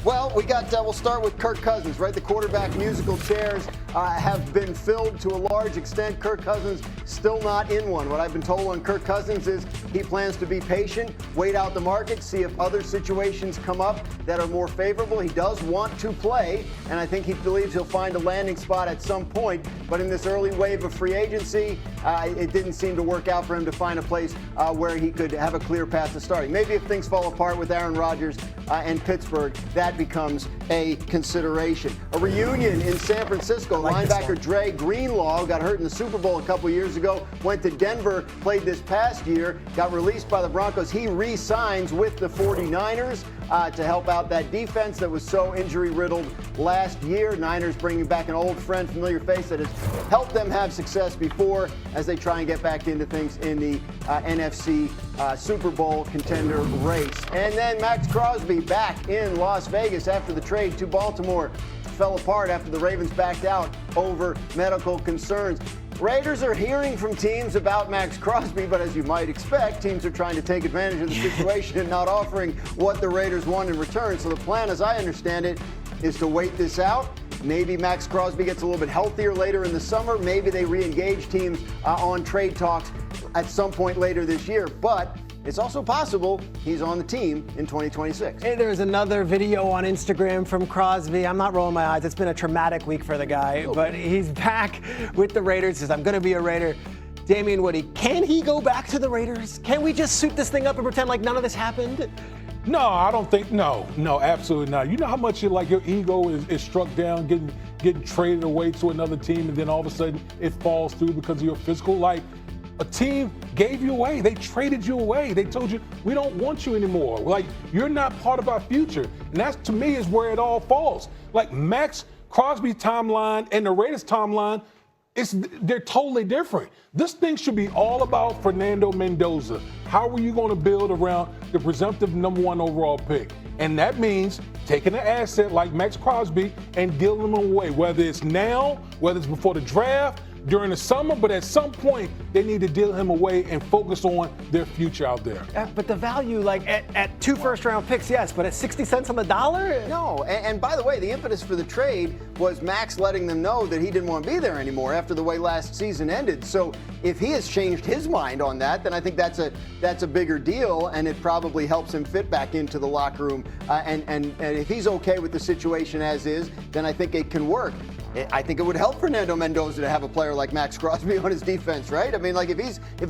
Well, we'll start with Kirk Cousins, right? The quarterback musical chairs have been filled to a large extent. Kirk Cousins still not in one. What I've been told on Kirk Cousins is he plans to be patient, wait out the market, see if other situations come up that are more favorable. He does want to play, and I think he believes he'll find a landing spot at some point. But in this early wave of free agency, it didn't seem to work out for him to find a place where he could have a clear path to starting. Maybe if things fall apart with Aaron Rodgers and Pittsburgh, that becomes a consideration. A reunion in San Francisco. Linebacker Dre Greenlaw got hurt in the Super Bowl a couple years ago, went to Denver, played this past year, got released by the Broncos. He re-signs with the 49ers to help out that defense that was so injury-riddled last year. Niners bringing back an old friend, familiar face that has helped them have success before as they try and get back into things in the NFC Super Bowl contender race. And then Maxx Crosby back in Las Vegas after the trade to Baltimore. Fell apart after the Ravens backed out over medical concerns. Raiders are hearing from teams about Maxx Crosby, but as you might expect, teams are trying to take advantage of the situation and not offering what the Raiders want in return. So the plan, as I understand it, is to wait this out. Maybe Maxx Crosby gets a little bit healthier later in the summer. Maybe they re-engage teams on trade talks at some point later this year. But it's also possible he's on the team in 2026. Hey, there's another video on Instagram from Crosby. I'm not rolling my eyes. It's been a traumatic week for the guy, but he's back with the Raiders. He says, I'm going to be a Raider. Damian Woody, can he go back to the Raiders? Can we just suit this thing up and pretend like none of this happened? No, I don't think. No, absolutely not. You know how much your ego is struck down, getting traded away to another team, and then all of a sudden it falls through because of your physical. Like, a team gave you away. They traded you away. They told you, we don't want you anymore. Like, you're not part of our future. And that, to me, is where it all falls. Like, Maxx Crosby's timeline and the Raiders' timeline, they're totally different. This thing should be all about Fernando Mendoza. How are you going to build around the presumptive number 1 overall pick? And that means taking an asset like Maxx Crosby and dealing them away, whether it's now, whether it's before the draft, during the summer, but at some point they need to deal him away and focus on their future out there. But the value, like at 2 first-round picks, yes, but at 60 cents on the dollar? No, and by the way, the impetus for the trade was Max letting them know that he didn't want to be there anymore after the way last season ended. So if he has changed his mind on that, then I think that's a bigger deal, and it probably helps him fit back into the locker room. And if he's okay with the situation as is, then I think it can work. I think it would help Fernando Mendoza to have a player like Maxx Crosby on his defense, right? I mean, like if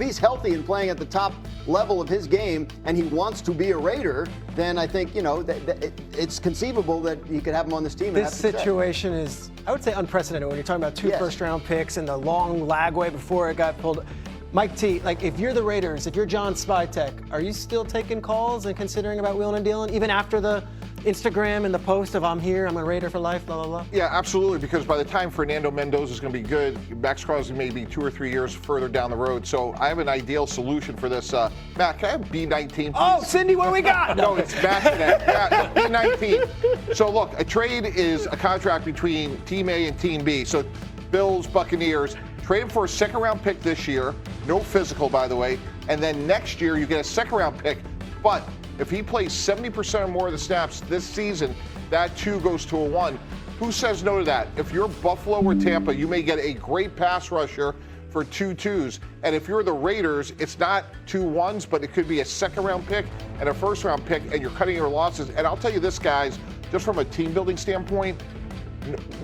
he's healthy and playing at the top level of his game and he wants to be a Raider, then I think, it's conceivable that he could have him on this team. This situation is, I would say, unprecedented when you're talking about 2 first-round picks and the long lagway before it got pulled. Mike T, like, if you're the Raiders, if you're John Spytek, are you still taking calls and considering about wheeling and dealing, even after the Instagram and the post of I'm here, I'm a Raider for life, blah, blah, blah? Yeah, absolutely, because by the time Fernando Mendoza is going to be good, Maxx Crosby may be 2 or 3 years further down the road. So I have an ideal solution for this. Matt, can I have B19, please? Oh, Cindy, what do we got? No, it's Matt today. Yeah, B19. So look, a trade is a contract between Team A and Team B. So Bills, Buccaneers, trade him for a second-round pick this year. No physical, by the way. And then next year, you get a second-round pick. But if he plays 70% or more of the snaps this season, that too goes to a 1. Who says no to that? If you're Buffalo or Tampa, you may get a great pass rusher for 2 2s. And if you're the Raiders, it's not 2 1s, but it could be a second-round pick and a first-round pick, and you're cutting your losses. And I'll tell you this, guys, just from a team-building standpoint,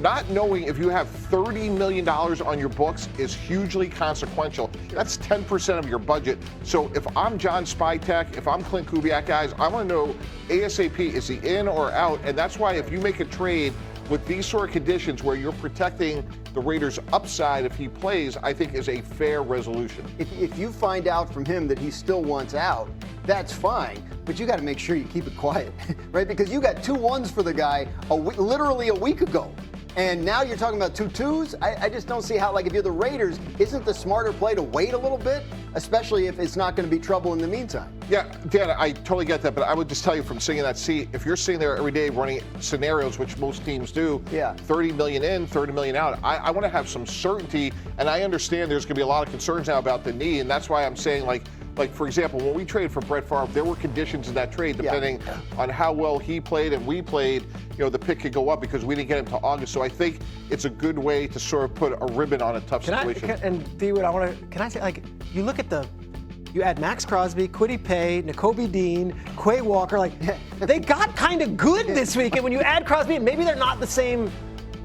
not knowing if you have $30 million on your books is hugely consequential. That's 10% of your budget. So if I'm John Spytek, if I'm Clint Kubiak, guys, I want to know ASAP, is he in or out? And that's why if you make a trade with these sort of conditions where you're protecting the Raiders' upside if he plays, I think is a fair resolution. If you find out from him that he still wants out, that's fine, but you got to make sure you keep it quiet, right? Because you got 2 1s for the guy literally a week ago. And now you're talking about 2 2s? I just don't see how, like, if you're the Raiders, isn't the smarter play to wait a little bit, especially if it's not going to be trouble in the meantime? Yeah, Dan, I totally get that, but I would just tell you from sitting in that seat, if you're sitting there every day running scenarios, which most teams do, 30 million in, 30 million out, I want to have some certainty, and I understand there's going to be a lot of concerns now about the knee, and that's why I'm saying, like, like, for example, when we traded for Brett Favre, there were conditions in that trade depending on how well he played and we played. The pick could go up because we didn't get him to August. So I think it's a good way to sort of put a ribbon on a tough situation. And D-Wood, can I say, like, you look at you add Maxx Crosby, Kwity Paye, Nakobe Dean, Quay Walker, like, they got kind of good this week. And when you add Crosby, maybe they're not the same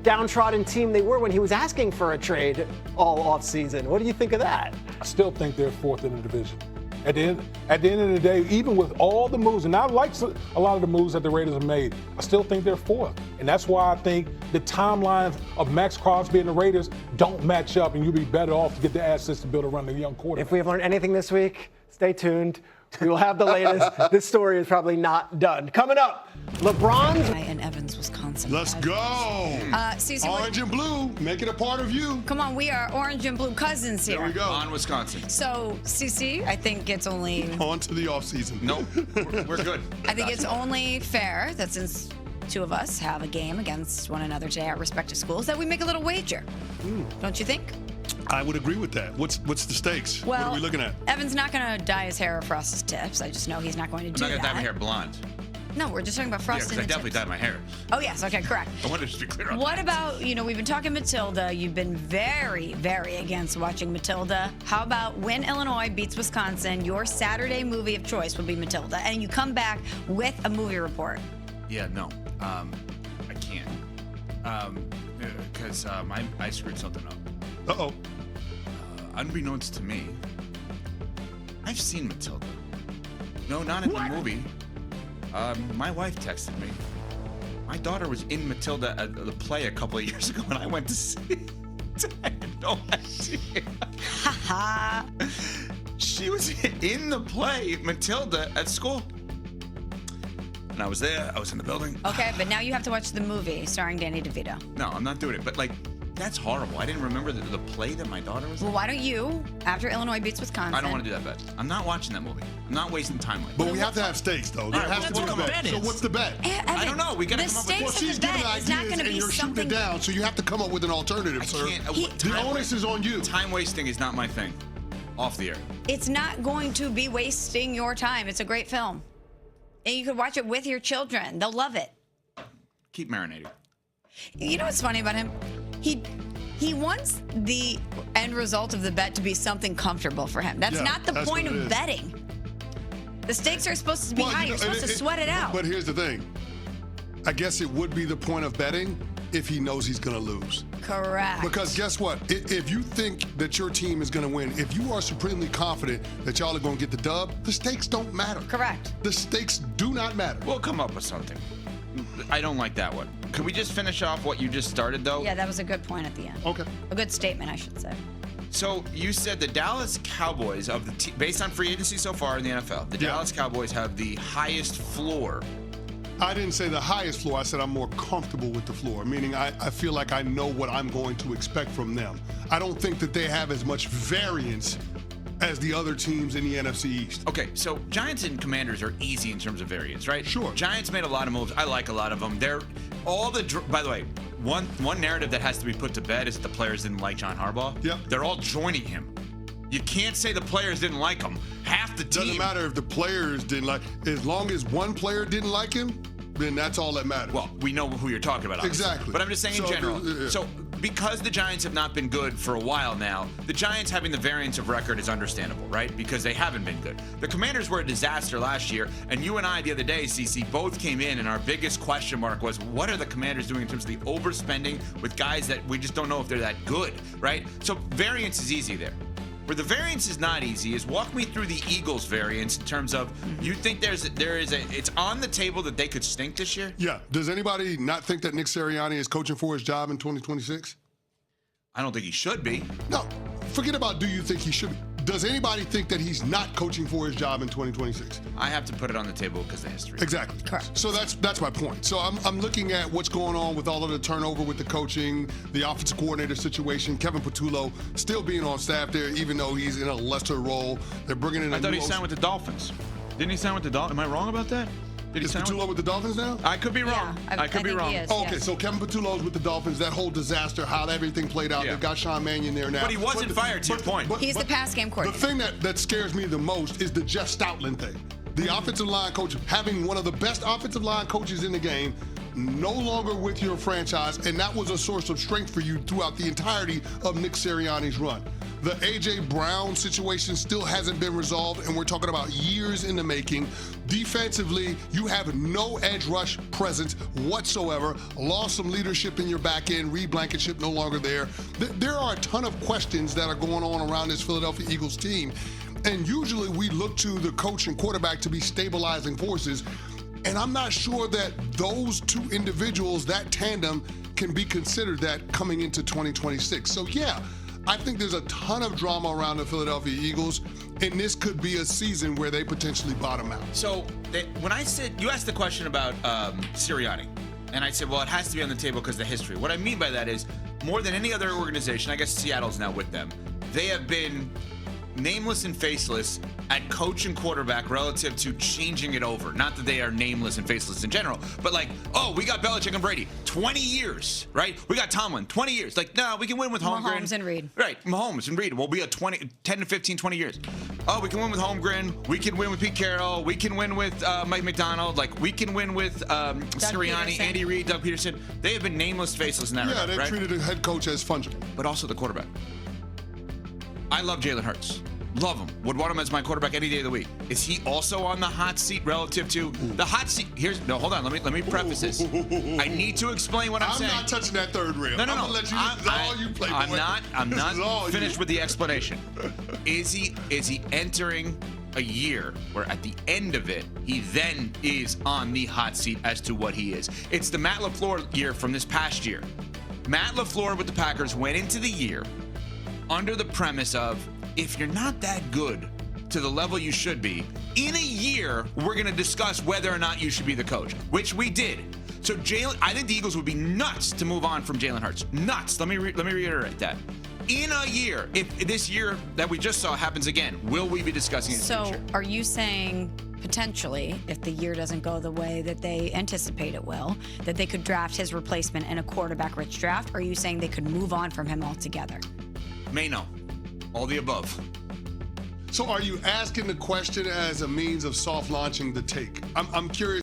downtrodden team they were when he was asking for a trade all offseason. What do you think of that? I still think they're fourth in the division. At the end of the day, even with all the moves, and I like a lot of the moves that the Raiders have made, I still think they're fourth. And that's why I think the timelines of Maxx Crosby and the Raiders don't match up, and you'll be better off to get the assets to build around the young quarterback. If we have learned anything this week, stay tuned. We will have the latest. This story is probably not done. Coming up, LeBron's in Evans, Wisconsin. Let's go. Cece, orange and blue, make it a part of you. Come on, we are orange and blue cousins here. There we go. On Wisconsin. So, Cece, I think it's only... On to the offseason. Nope, we're good. I think it's only fair that since two of us have a game against one another today at our respective schools, that we make a little wager. Don't you think? I would agree with that. What's the stakes? Well, what are we looking at? Evan's not going to dye his hair Frost's tips. I just know he's not going to do I'm not that. going to dye my hair blonde. No, we're just talking about Frost Yeah, and because I the definitely tips. dyed my hair. Oh, yes. Okay, correct. I wanted to be clear on What that. about, we've been talking Matilda. You've been very, very against watching Matilda. How about when Illinois beats Wisconsin, your Saturday movie of choice would be Matilda, and you come back with a movie report? Yeah, no. I can't. Because I screwed something up. Uh-oh. Unbeknownst to me, I've seen Matilda. No, not in the movie. My wife texted me. My daughter was in Matilda at the play a couple of years ago, and I went to see it. I had no idea. Ha She was in the play, Matilda, at school. And I was there. I was in the building. Okay, but now you have to watch the movie starring Danny DeVito. No, I'm not doing it. But, that's horrible. I didn't remember the play that my daughter was in. Well, why don't you, after Illinois beats Wisconsin? I don't want to do that bet. I'm not watching that movie. I'm not wasting time like that. But we have to have stakes, though. There right, has to well, be a that's what bet. the bet So is. what's the bet? I don't know. We gotta the come up with- stakes Well, of she's the giving bet is not ideas, going to and be you're shooting something. it down, so you have to come up with an alternative, I sir. can't. The onus is on you. Time wasting is not my thing. Off the air. It's not going to be wasting your time. It's a great film, and you could watch it with your children. They'll love it. Keep marinating. You know what's funny about him? He wants the end result of the bet to be something comfortable for him. That's Yeah, not the that's point what it of is. betting. The stakes are supposed to be high. You're supposed to sweat it out. But here's the thing. I guess it would be the point of betting if he knows he's going to lose. Correct. Because guess what? If you think that your team is going to win, if you are supremely confident that y'all are going to get the dub, the stakes don't matter. Correct. The stakes do not matter. We'll come up with something. I don't like that one. Could we just finish off what you just started, though? Yeah, that was a good point at the end. Okay. A good statement, I should say. So you said the Dallas Cowboys, based on free agency so far in the NFL, the Dallas Cowboys have the highest floor. I didn't say the highest floor. I said I'm more comfortable with the floor, meaning I feel like I know what I'm going to expect from them. I don't think that they have as much variance as the other teams in the NFC East. Okay, so Giants and Commanders are easy in terms of variance, right? Sure. Giants made a lot of moves. I like a lot of them. They're all by the way, one narrative that has to be put to bed is that the players didn't like John Harbaugh. Yep. They're all joining him. You can't say the players didn't like him. Half the team. Doesn't matter if the players didn't like. As long as one player didn't like him, then that's all that matters. Well, we know who you're talking about, obviously. Exactly. But I'm just saying in So, general. So because the Giants have not been good for a while now, the Giants having the variance of record is understandable, right? Because they haven't been good. The Commanders were a disaster last year, and you and I the other day, CC, both came in, and our biggest question mark was, what are the Commanders doing in terms of the overspending with guys that we just don't know if they're that good, right? So variance is easy there. Where the variance is not easy is walk me through the Eagles variance in terms of you think it's on the table that they could stink this year? Yeah. Does anybody not think that Nick Sirianni is coaching for his job in 2026? I don't think he should be. No. Forget about do you think he should be. Does anybody think that he's not coaching for his job in 2026? I have to put it on the table because of history. Exactly. Correct. So that's my point. So I'm looking at what's going on with all of the turnover with the coaching, the offensive coordinator situation, Kevin Patullo still being on staff there, even though he's in a lesser role. They're bringing in I thought he signed with the Dolphins. Didn't he sign with the Dolphins? Am I wrong about that? Did he Is sign Patullo with the Dolphins now? I could be wrong. Yeah, I could be think wrong. he is, Okay, yes. so Kevin Patullo's with the Dolphins. That whole disaster, how everything played out. Yeah. They've got Sean Mannion there now. But he wasn't fired, to your point. He's the pass game The coordinator. thing that scares me the most is the Jeff Stoutland thing. The offensive line coach, having one of the best offensive line coaches in the game, no longer with your franchise, and that was a source of strength for you throughout the entirety of Nick Sirianni's run. The A.J. Brown situation still hasn't been resolved, and we're talking about years in the making. Defensively, you have no edge rush presence whatsoever. Lost some leadership in your back end. Reed Blankenship no longer there. There are a ton of questions that are going on around this Philadelphia Eagles team, and usually we look to the coach and quarterback to be stabilizing forces, and I'm not sure that those two individuals, that tandem, can be considered that coming into 2026. So yeah, I think there's a ton of drama around the Philadelphia Eagles, and this could be a season where they potentially bottom out. So when I said, you asked the question about Sirianni, and I said, well, it has to be on the table because of the history. What I mean by that is, more than any other organization, I guess Seattle's now with them, they have been nameless and faceless at coach and quarterback relative to changing it over. Not that they are nameless and faceless in general, but like, oh, we got Belichick and Brady, 20 years, right? We got Tomlin, 20 years. Like, no, we can win with Holmgren. Mahomes and Reed. Right, Mahomes and Reed. We'll be at 10 to 15, 20 years. Oh, we can win with Holmgren. We can win with Pete Carroll. We can win with Mike McDonald. Like, we can win with Sirianni, Peterson. Andy Reid, Doug Peterson. They have been nameless, faceless in that regard, They've right? treated a head coach as fungible. But also the quarterback. I love Jalen Hurts. Love him. Would want him as my quarterback any day of the week. Is he also on the hot seat relative to the hot seat? Hold on. Let me preface this. I need to explain what I'm saying. I'm not touching that third rail. No. I'm gonna let you. This is all you play. I'm not This is all finished you. with the explanation. Is he entering a year where at the end of it, he then is on the hot seat as to what he is? It's the Matt LaFleur year from this past year. Matt LaFleur with the Packers went into the year under the premise of, if you're not that good to the level you should be, in a year, we're going to discuss whether or not you should be the coach, which we did. So I think the Eagles would be nuts to move on from Jalen Hurts. Nuts. Let me reiterate that. In a year, if this year that we just saw happens again, will we be discussing it in the future? So are you saying potentially, if the year doesn't go the way that they anticipate it will, that they could draft his replacement in a quarterback-rich draft? Or are you saying they could move on from him altogether? May no. All the above. So are you asking the question as a means of soft launching the take? I'm curious.